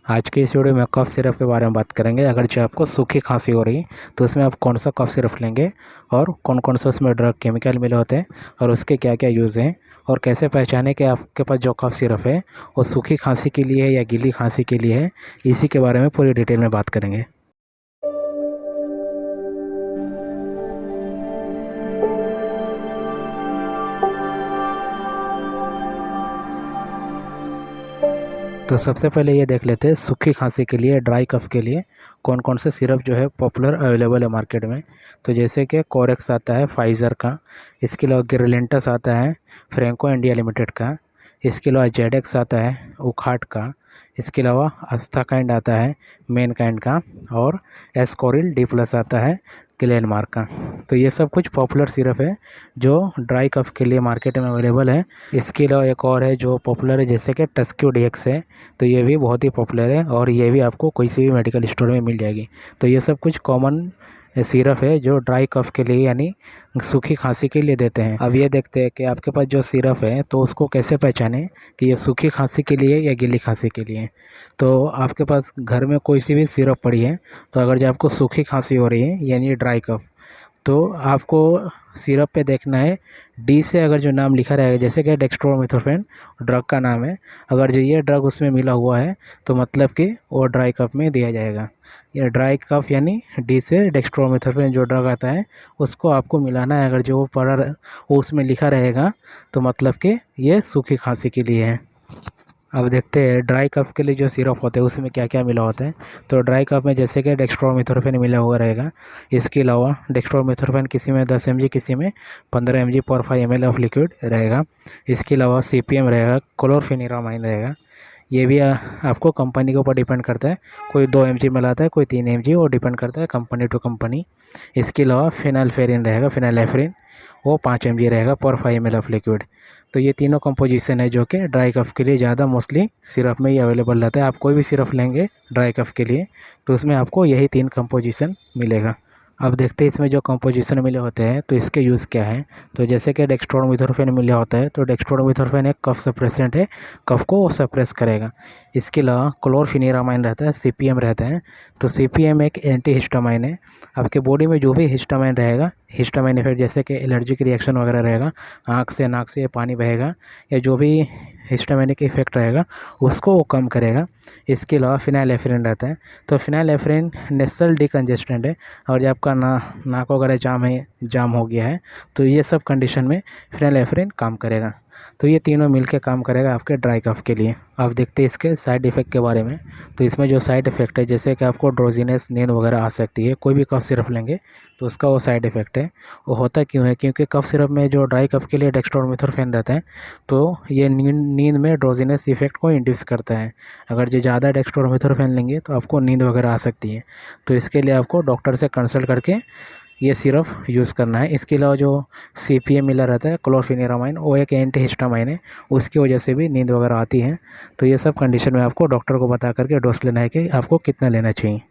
आज के इस वीडियो में कफ सिरप के बारे में बात करेंगे। अगर जो आपको सूखी खांसी हो रही है तो उसमें आप कौन सा कफ सिरप लेंगे और कौन कौन सा उसमें ड्रग केमिकल मिले होते हैं और उसके क्या क्या यूज़ हैं और कैसे पहचाने कि आपके पास जो कफ सिरप है वो सूखी खांसी के लिए है या गीली खांसी के लिए है, इसी के बारे में पूरी डिटेल में बात करेंगे। तो सबसे पहले ये देख लेते हैं सूखी खांसी के लिए, ड्राई कफ के लिए कौन कौन से सिरप जो है पॉपुलर अवेलेबल है मार्केट में। तो जैसे कि कोरेक्स आता है फाइज़र का, इसके अलावा गिरलेंटस आता है फ्रैंको इंडिया लिमिटेड का, इसके अलावा जेडेक्स आता है उखाट का, इसके अलावा अस्ताकाइंड आता है मेनकाइंड का और एस्कोरिल डी प्लस आता है ग्लेनमार्क का। तो ये सब कुछ पॉपुलर सिरप है जो ड्राई कफ के लिए मार्केट में अवेलेबल है। इसके अलावा एक और है जो पॉपुलर है जैसे कि टस्क्यू डीएक्स है, तो ये भी बहुत ही पॉपुलर है और ये भी आपको कोई सी भी मेडिकल स्टोर में मिल जाएगी। तो ये सब कुछ कॉमन सिरप है जो ड्राई कफ के लिए यानी सूखी खांसी के लिए देते हैं। अब ये देखते हैं कि आपके पास जो सिरप है तो उसको कैसे पहचाने कि ये सूखी खांसी के लिए या गीली खांसी के लिए। तो आपके पास घर में कोई सी भी सिरप पड़ी है, तो अगर जो आपको सूखी खांसी हो रही है यानी ड्राई कफ, तो आपको सिरप पे देखना है डी से अगर जो नाम लिखा रहेगा जैसे कि डेक्स्ट्रोमेथोर्फेन ड्रग का नाम है, अगर जो ये ड्रग उसमें मिला हुआ है तो मतलब कि वो ड्राई कफ में दिया जाएगा। ये ड्राई कफ यानी डी से डेक्स्ट्रोमेथोर्फेन जो ड्रग आता है उसको आपको मिलाना है। अगर जो वो पढ़ा वो उसमें लिखा रहेगा तो मतलब कि ये सूखी खांसी के लिए है। अब देखते हैं ड्राई कफ के लिए जो सिरप होते हैं उसमें क्या क्या मिला होता है। तो ड्राई कफ में जैसे कि डेक्स्ट्रोमेथोर्फेन मिला हुआ रहेगा, इसके अलावा डेक्स्ट्रोमेथोर्फेन किसी में 10 mg, किसी में 15 mg पर 5 ml ऑफ लिक्विड रहेगा। इसके अलावा CPM रहेगा, क्लोरफेनिरामाइन रहेगा। ये भी आपको कंपनी के ऊपर डिपेंड करता है, कोई 2 mg मिलाता है कोई 3 mg, वो डिपेंड करता है कंपनी टू कंपनी। इसके अलावा फिनाइलफेरिन रहेगा, फिनाइलेफ्रिन, वो 5 mg रहेगा पर 5 ml ऑफ लिक्विड। तो ये तीनों कंपोजिशन है जो कि ड्राई कफ के लिए ज़्यादा मोस्टली सिरप में ही अवेलेबल रहता है। आप कोई भी सिरप लेंगे ड्राई कफ के लिए तो उसमें आपको यही 3 कंपोजिशन मिलेगा। अब देखते हैं इसमें जो कंपोजिशन मिले होते हैं तो इसके यूज़ क्या है। तो जैसे कि डेक्स्ट्रोमेथोर्फेन मिला होता है, तो डेक्स्ट्रोमेथोर्फेन एक कफ सप्रेसेंट है, कफ को सप्रेस करेगा। इसके अलावा क्लोरफेनिरामाइन रहता है, CPM रहता है। तो CPM एक एंटी हिस्टामाइन है। आपके बॉडी में जो भी हिस्टामाइन रहेगा, हिस्टामाइन इफेक्ट जैसे कि एलर्जिक रिएक्शन वगैरह रहेगा, आँख से नाक से पानी बहेगा या जो भी हिस्टामाइनिक इफेक्ट रहेगा उसको वो कम करेगा। इसके अलावा फिनाइलेफ्रिन रहता है। तो फिनाइलेफ्रिन नेसल डिकंजेस्टेंट है और जब आपका नाक वगैरह जाम हो गया है तो ये सब कंडीशन में फिनाइलेफ्रिन काम करेगा। तो ये तीनों मिलके काम करेगा आपके ड्राई कफ के लिए। अब देखते हैं इसके साइड इफ़ेक्ट के बारे में। तो इसमें जो साइड इफ़ेक्ट है जैसे कि आपको ड्रोजीनेस, नींद वगैरह आ सकती है, कोई भी कफ सिरप लेंगे तो उसका वो साइड इफ़ेक्ट है। वो होता क्यों है, क्योंकि कफ सिरप में जो ड्राई कफ के लिए डेक्स्ट्रोमेथोर्फेन रहता है तो ये नींद में ड्रोजीनेस इफेक्ट को इंड्यूस करता है। अगर जो ज़्यादा डेक्स्ट्रोमेथोर्फेन लेंगे तो आपको नींद वगैरह आ सकती है। तो इसके लिए आपको डॉक्टर से कंसल्ट करके ये सिरप यूज़ करना है। इसके अलावा जो CPM मिला रहता है क्लोरफेनिरामाइन, वो एक एंटी हिस्टामाइन है, उसकी वजह से भी नींद वगैरह आती है। तो ये सब कंडीशन में आपको डॉक्टर को बता करके डोज लेना है कि आपको कितना लेना चाहिए।